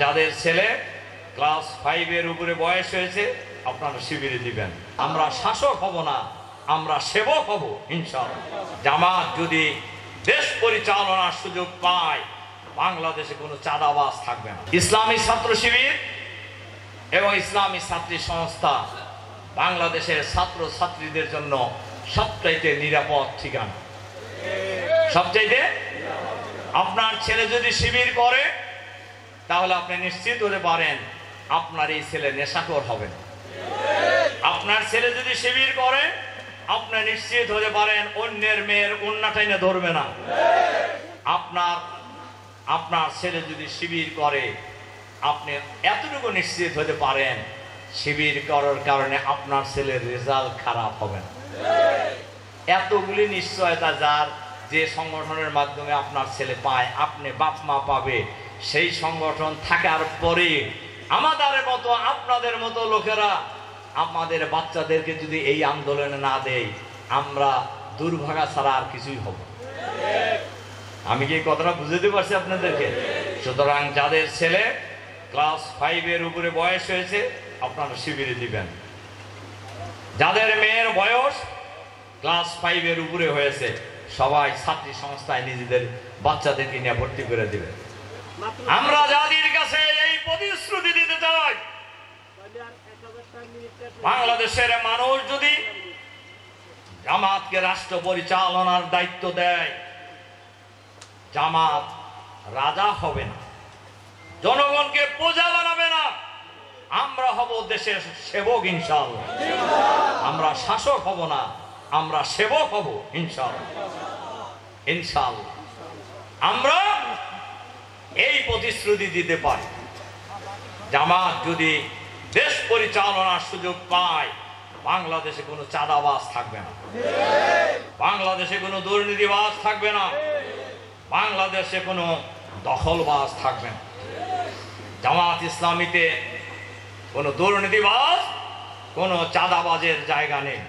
যাদের ছেলে ক্লাস 5 এর উপরে বয়স হয়েছে আপনারা শিবিরে দিবেন। আমরা শাসক হব না, আমরা সেবক হব ইনশাআল্লাহ। জামাত যদি দেশ পরিচালনার সুযোগ পায়, বাংলাদেশে কোনো চাঁদাবাজ থাকবে না। ইসলামী ছাত্র শিবির এবং ইসলামী ছাত্রী সংস্থা বাংলাদেশের ছাত্র ছাত্রীদের জন্য সবচাইতে নিরাপদ ঠিকানা। সবচাইতে আপনার ছেলে যদি শিবির করে তাহলে আপনি নিশ্চিত হতে পারেন আপনার এই ছেলে নেশাখোর হবে না। আপনার ছেলে যদি শিবির করে আপনি নিশ্চিত হতে পারেন অন্যের মেয়ের ওন্না টাইনে ধরবে না। আপনার ছেলে যদি শিবির করে আপনি এতটুকু নিশ্চিত হতে পারেন শিবির করার কারণে আপনার ছেলের রেজাল্ট খারাপ হবে না। এতগুলি নিশ্চয়তা যার যে সংগঠনের মাধ্যমে আপনার ছেলে পায়, আপনি বাপ মা পাবে। সেই সংগঠন থাকার পরে আমাদের মতো আপনাদের মতো লোকেরা আমাদের বাচ্চাদেরকে যদি এই আন্দোলনে না দেয়, আমরা দুর্ভাগা ছাড়া আর কিছুই হব। আমি কি কথাটা বুঝাতে পারছি আপনাদেরকে? সুতরাং যাদের ছেলে ক্লাস 5 এর উপরে বয়স হয়েছে আপনারা শিবিরে দিবেন। যাদের মেয়ের বয়স ক্লাস 5 এর উপরে হয়েছে সবাই ছাত্রী সংস্থায় নিজেদের বাচ্চাদেরকে নিয়ে ভর্তি করে দিবে। আমরা জাতির কাছে এই প্রতিশ্রুতি দিতে চাই, বাংলাদেশের মানুষ যদি জামাতকে রাষ্ট্র পরিচালনার দায়িত্ব দেয়, জামাত রাজা হবে না, জনগণকে প্রজা বানাবে না। আমরা হব দেশের সেবক ইনশাআল্লাহ। আমরা শাসক হব না, আমরা সেবক হব ইনশাআল্লাহ। ইনশাআল্লাহ আমরা এই প্রতিশ্রুতি দিতে পারি। জামাত যদি দেশ পরিচালনার সুযোগ পায়, বাংলাদেশে কোনো চাঁদাবাজ থাকবে না, বাংলাদেশে কোনো দুর্নীতিবাজ থাকবে না, বাংলাদেশে কোনো দখলবাজ থাকবে না। জামাত ইসলামীতে কোনো দুর্নীতিবাজ, কোনো চাঁদাবাজের জায়গা নেই।